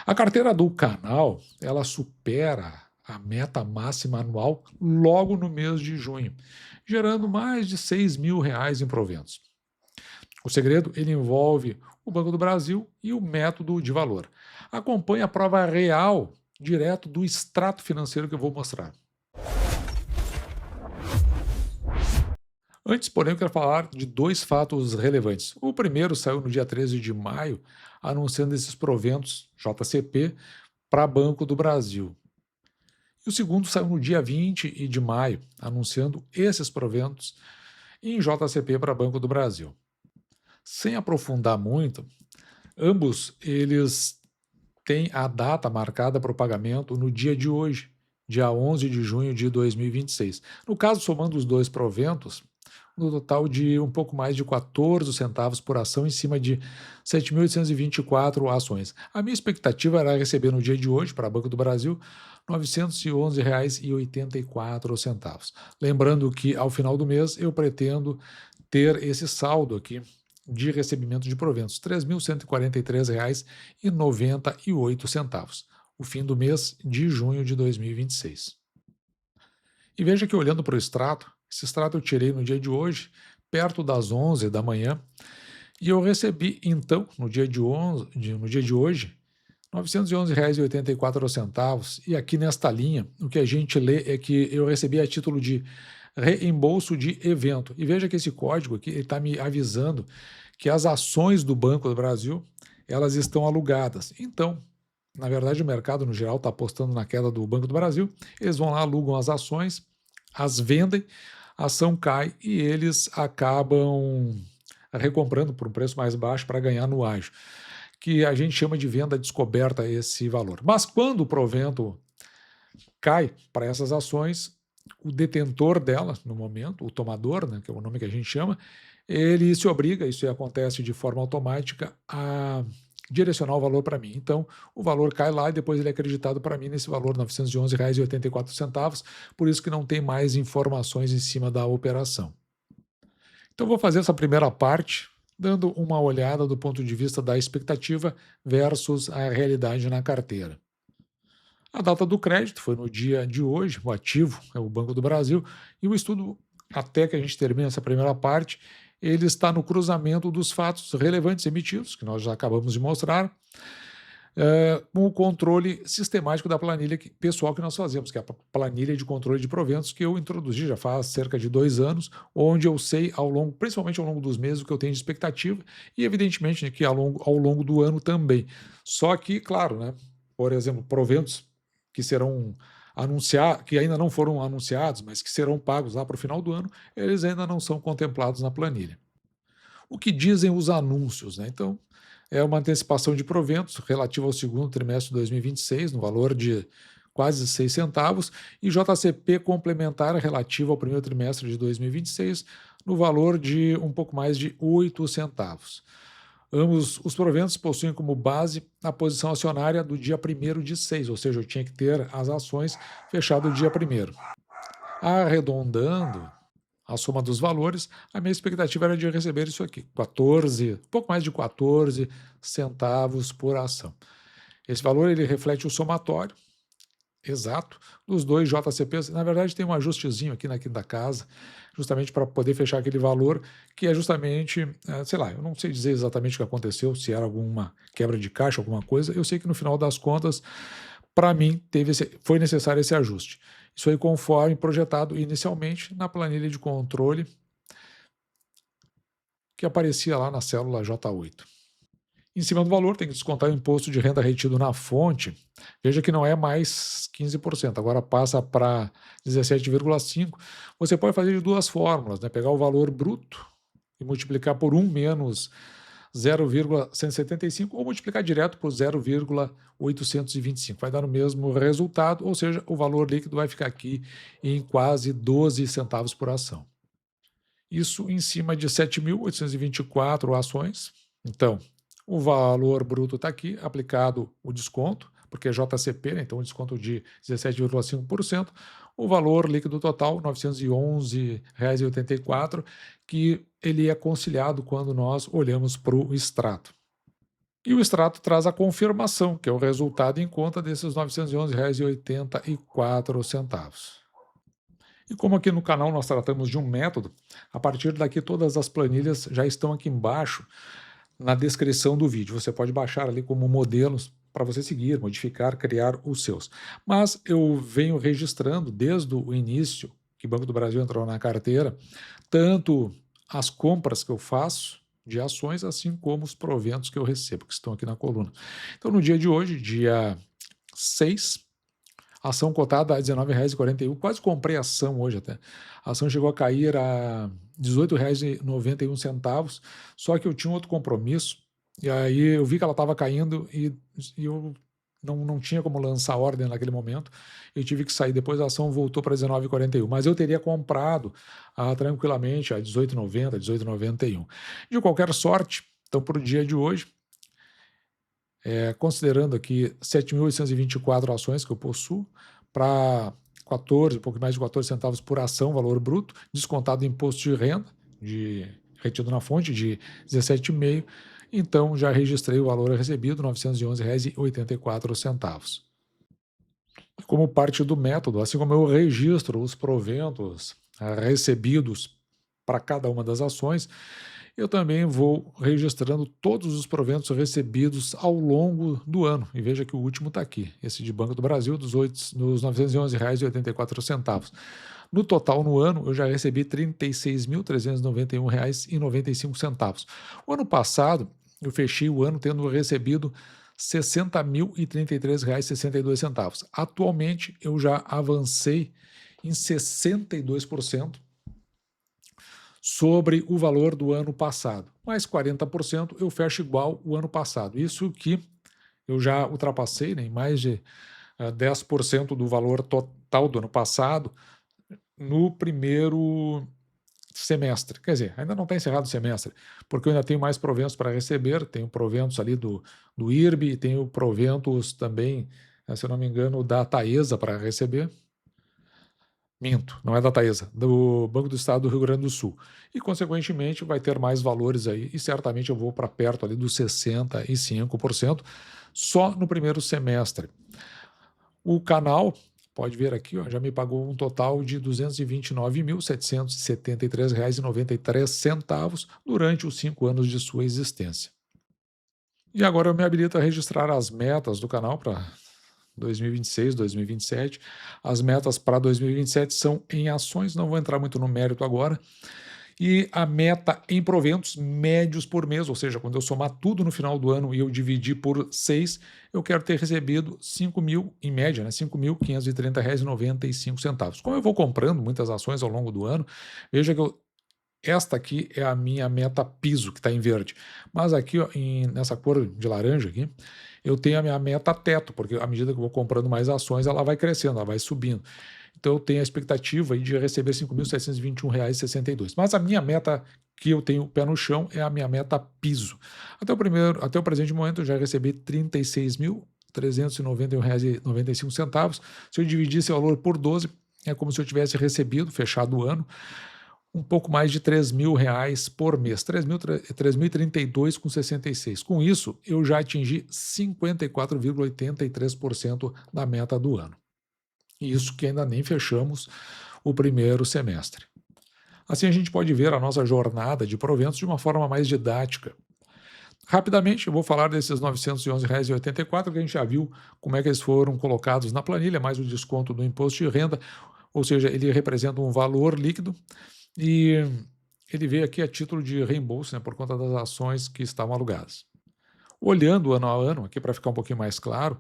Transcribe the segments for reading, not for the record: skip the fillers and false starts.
A carteira do canal, ela supera a meta máxima anual logo no mês de junho, gerando mais de R$ 6.000 em proventos. O segredo, ele envolve o Banco do Brasil e o método de valor. Acompanhe a prova real, direto do extrato financeiro que eu vou mostrar. Antes, porém, eu quero falar de dois fatos relevantes. O primeiro saiu no dia 13 de maio, anunciando esses proventos JCP para Banco do Brasil. E o segundo saiu no dia 20 de maio, anunciando esses proventos em JCP para Banco do Brasil. Sem aprofundar muito, ambos eles têm a data marcada para o pagamento no dia de hoje, dia 11 de junho de 2026. No caso, somando os dois proventos, no total de um pouco mais de 14 centavos por ação em cima de 7.824 ações. A minha expectativa era receber no dia de hoje, para Banco do Brasil, R$ 911,84. Lembrando que ao final do mês eu pretendo ter esse saldo aqui de recebimento de proventos, R$ 3.143,98, o fim do mês de junho de 2026. E veja que olhando para o extrato, esse extrato eu tirei no dia de hoje, perto das 11 da manhã, e eu recebi então, no dia de hoje, R$ 911,84. E aqui nesta linha, o que a gente lê é que eu recebi a título de reembolso de evento. E veja que esse código aqui está me avisando que as ações do Banco do Brasil, elas estão alugadas. Então, na verdade, o mercado no geral está apostando na queda do Banco do Brasil, eles vão lá, alugam as ações, as vendem, a ação cai e eles acabam recomprando por um preço mais baixo para ganhar no ágio, que a gente chama de venda descoberta esse valor. Mas quando o provento cai para essas ações, o detentor dela, no momento, o tomador, né, que é o nome que a gente chama, ele se obriga, isso acontece de forma automática, a direcionar o valor para mim. Então, o valor cai lá e depois ele é acreditado para mim nesse valor, R$ 911,84, por isso que não tem mais informações em cima da operação. Então, vou fazer essa primeira parte, dando uma olhada do ponto de vista da expectativa versus a realidade na carteira. A data do crédito foi no dia de hoje, o ativo é o Banco do Brasil, e o estudo, até que a gente termine essa primeira parte, ele está no cruzamento dos fatos relevantes emitidos, que nós já acabamos de mostrar, com o controle sistemático da planilha pessoal que nós fazemos, que é a planilha de controle de proventos que eu introduzi já faz cerca de 2 anos, onde eu sei principalmente ao longo dos meses, o que eu tenho de expectativa e, evidentemente, que ao longo do ano também. Só que, claro, né, por exemplo, proventos que serão anunciados, que ainda não foram anunciados, mas que serão pagos lá para o final do ano, eles ainda não são contemplados na planilha. O que dizem os anúncios, né? Então, é uma antecipação de proventos relativa ao segundo trimestre de 2026, no valor de quase 6 centavos, e JCP complementar relativa ao primeiro trimestre de 2026, no valor de um pouco mais de 8 centavos. Ambos os proventos possuem como base a posição acionária do dia 1º de 6, ou seja, eu tinha que ter as ações fechado o dia 1º. Arredondando a soma dos valores, a minha expectativa era de receber isso aqui, pouco mais de 14 centavos por ação. Esse valor ele reflete o somatório exato dos dois JCPs. Na verdade, tem um ajustezinho aqui na quinta casa, justamente para poder fechar aquele valor, que é justamente, sei lá, eu não sei dizer exatamente o que aconteceu, se era alguma quebra de caixa, alguma coisa. Eu sei que no final das contas, para mim, foi necessário esse ajuste. Isso aí conforme projetado inicialmente na planilha de controle que aparecia lá na célula J8. Em cima do valor, tem que descontar o imposto de renda retido na fonte. Veja que não é mais 15%, agora passa para 17,5%. Você pode fazer de duas fórmulas, né? Pegar o valor bruto e multiplicar por 1 menos 0,175 ou multiplicar direto por 0,825. Vai dar o mesmo resultado, ou seja, o valor líquido vai ficar aqui em quase 12 centavos por ação. Isso em cima de 7.824 ações. Então, o valor bruto está aqui, aplicado o desconto, porque é JCP, né, então um desconto de 17,5%. O valor líquido total, R$ 911,84, que ele é conciliado quando nós olhamos para o extrato. E o extrato traz a confirmação, que é o resultado em conta desses R$ 911,84. E como aqui no canal nós tratamos de um método, a partir daqui todas as planilhas já estão aqui embaixo na descrição do vídeo. Você pode baixar ali como modelos para você seguir, modificar, criar os seus. Mas eu venho registrando desde o início que o Banco do Brasil entrou na carteira, tanto as compras que eu faço de ações, assim como os proventos que eu recebo, que estão aqui na coluna. Então, no dia de hoje, dia 6, ação cotada a R$19,41, quase comprei ação hoje até. A ação chegou a cair a R$18,91, só que eu tinha outro compromisso, e aí eu vi que ela estava caindo e eu não tinha como lançar ordem naquele momento, eu tive que sair, depois a ação voltou para R$19,41, mas eu teria comprado tranquilamente a R$18,90, R$18,91. De qualquer sorte, então para o dia de hoje, considerando aqui 7.824 ações que eu possuo, para 14, um pouco mais de 14 centavos por ação, valor bruto, descontado o imposto de renda, retido na fonte, de 17,5, então já registrei o valor recebido, R$ 911,84. Como parte do método, assim como eu registro os proventos recebidos para cada uma das ações, eu também vou registrando todos os proventos recebidos ao longo do ano. E veja que o último está aqui, esse de Banco do Brasil, dos R$ 911,84. No total, no ano, eu já recebi R$ 36.391,95. O ano passado, eu fechei o ano tendo recebido R$ 60.033,62. Atualmente, eu já avancei em 62% sobre o valor do ano passado. Mais 40% eu fecho igual o ano passado. Isso que eu já ultrapassei, né, em mais de 10% do valor total do ano passado no primeiro semestre. Quer dizer, ainda não está encerrado o semestre, porque eu ainda tenho mais proventos para receber, tenho proventos ali do IRB, tenho proventos também, se eu não me engano, da Taesa para receber. Minto, não é da Taesa, do Banco do Estado do Rio Grande do Sul. E, consequentemente, vai ter mais valores aí, e certamente eu vou para perto ali dos 65% só no primeiro semestre. O canal, pode ver aqui, ó, já me pagou um total de R$ 229.773,93 durante os 5 anos de sua existência. E agora eu me habilito a registrar as metas do canal para 2026, 2027. As metas para 2027 são em ações, não vou entrar muito no mérito agora. E a meta em proventos médios por mês, ou seja, quando eu somar tudo no final do ano e eu dividir por 6, eu quero ter recebido 5.000, em média, né, R$ 5.530,95. Como eu vou comprando muitas ações ao longo do ano, veja que esta aqui é a minha meta piso, que está em verde. Mas aqui, ó, nessa cor de laranja aqui, eu tenho a minha meta teto, porque à medida que eu vou comprando mais ações, ela vai crescendo, ela vai subindo. Então eu tenho a expectativa aí de receber R$ 5.721,62. Mas a minha meta que eu tenho pé no chão é a minha meta piso. Até o presente momento eu já recebi R$ 36.391,95. Se eu dividir esse valor por 12, é como se eu tivesse recebido, fechado o ano, um pouco mais de R$ 3.000 por mês, R$ 3.032,66. Com isso, eu já atingi 54,83% da meta do ano. E isso que ainda nem fechamos o primeiro semestre. Assim a gente pode ver a nossa jornada de proventos de uma forma mais didática. Rapidamente, eu vou falar desses R$ 911,84, que a gente já viu como é que eles foram colocados na planilha, mais o desconto do imposto de renda, ou seja, ele representa um valor líquido, e ele veio aqui a título de reembolso, né, por conta das ações que estavam alugadas. Olhando ano a ano, aqui para ficar um pouquinho mais claro,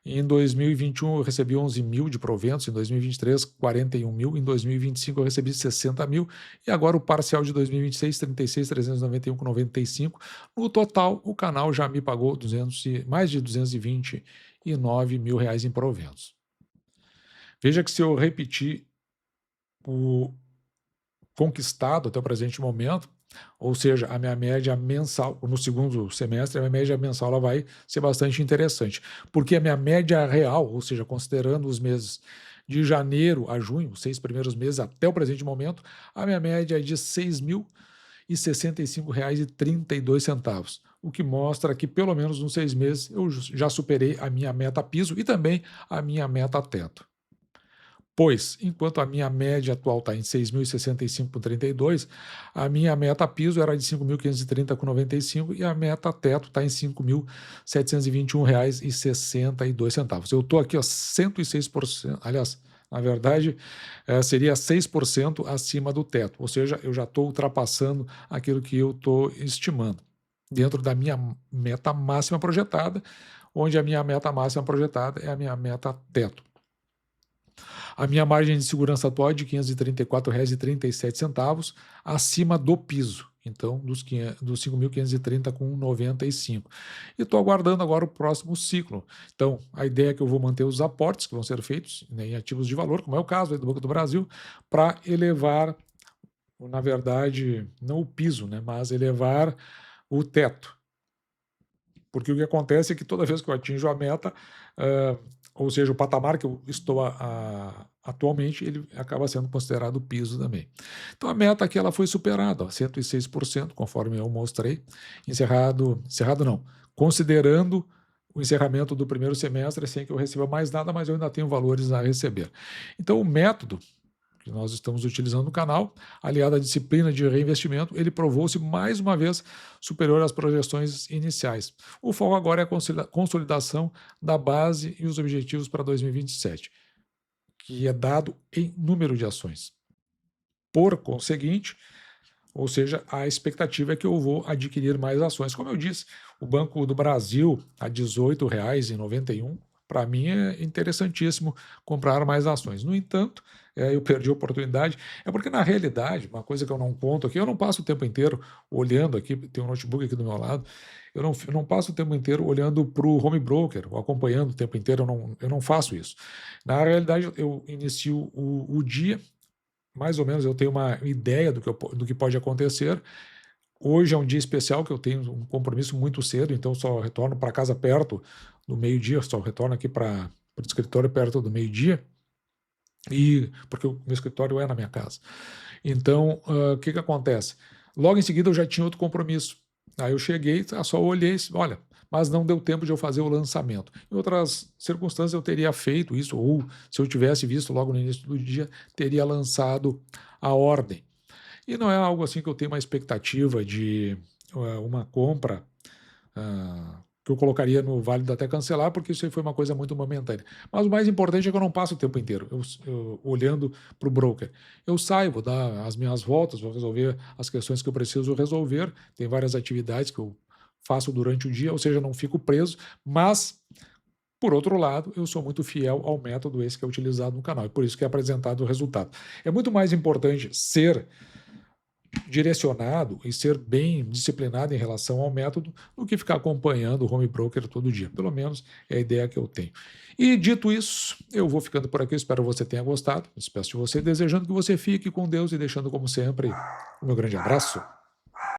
em 2021 eu recebi 11 mil de proventos, em 2023 41 mil, em 2025 eu recebi 60 mil, e agora o parcial de 2026, 36.391,95. No total, o canal já me pagou mais de 229 mil reais em proventos. Veja que se eu repetir o conquistado até o presente momento, ou seja, a minha média mensal, no segundo semestre, a minha média mensal ela vai ser bastante interessante, porque a minha média real, ou seja, considerando os meses de janeiro a junho, os 6 primeiros meses até o presente momento, a minha média é de R$ 6.065,32. o que mostra que pelo menos nos 6 meses eu já superei a minha meta piso e também a minha meta teto. Pois, enquanto a minha média atual está em 6.065,32, a minha meta piso era de 5.530,95 e a meta teto está em R$ 5.721,62. Eu estou aqui, ó, 106%, aliás, na verdade, seria 6% acima do teto, ou seja, eu já estou ultrapassando aquilo que eu estou estimando, dentro da minha meta máxima projetada, onde a minha meta máxima projetada é a minha meta teto. A minha margem de segurança atual é de R$ 534,37, acima do piso, então dos 5.530,95. E estou aguardando agora o próximo ciclo. Então, a ideia é que eu vou manter os aportes que vão ser feitos, né, em ativos de valor, como é o caso aí do Banco do Brasil, para elevar, na verdade, não o piso, né, mas elevar o teto. Porque o que acontece é que toda vez que eu atinjo a meta, ou seja, o patamar que eu estou atualmente, ele acaba sendo considerado piso também. Então a meta aqui ela foi superada, ó, 106%, conforme eu mostrei, encerrado não, considerando o encerramento do primeiro semestre, sem que eu receba mais nada, mas eu ainda tenho valores a receber. Então o método que nós estamos utilizando no canal, aliado à disciplina de reinvestimento, ele provou-se mais uma vez superior às projeções iniciais. O foco agora é a consolidação da base e os objetivos para 2027, que é dado em número de ações. Por conseguinte, ou seja, a expectativa é que eu vou adquirir mais ações. Como eu disse, o Banco do Brasil a R$ 18,91, para mim é interessantíssimo comprar mais ações. No entanto, eu perdi a oportunidade. É porque, na realidade, uma coisa que eu não conto aqui, eu não passo o tempo inteiro olhando aqui, tem um notebook aqui do meu lado, eu não passo o tempo inteiro olhando para o home broker, ou acompanhando o tempo inteiro, eu não faço isso. Na realidade, eu inicio o dia, mais ou menos eu tenho uma ideia do que pode acontecer. Hoje é um dia especial que eu tenho um compromisso muito cedo, então só retorno para casa perto do meio-dia, só retorno aqui para o escritório perto do meio-dia, e porque o meu escritório é na minha casa. Então, o que acontece? Logo em seguida eu já tinha outro compromisso. Aí eu cheguei, só olhei, olha, mas não deu tempo de eu fazer o lançamento. Em outras circunstâncias eu teria feito isso, ou se eu tivesse visto logo no início do dia, teria lançado a ordem. E não é algo assim que eu tenho uma expectativa de uma compra que eu colocaria no válido até cancelar, porque isso aí foi uma coisa muito momentânea. Mas o mais importante é que eu não passo o tempo inteiro eu olhando para o broker. Eu saio, vou dar as minhas voltas, vou resolver as questões que eu preciso resolver, tem várias atividades que eu faço durante o dia, ou seja, não fico preso, mas, por outro lado, eu sou muito fiel ao método esse que é utilizado no canal, e por isso que é apresentado o resultado. É muito mais importante ser direcionado e ser bem disciplinado em relação ao método do que ficar acompanhando o home broker todo dia. Pelo menos é a ideia que eu tenho. E dito isso, eu vou ficando por aqui. Espero que você tenha gostado. Despeço de você, desejando que você fique com Deus e deixando, como sempre, o meu grande abraço.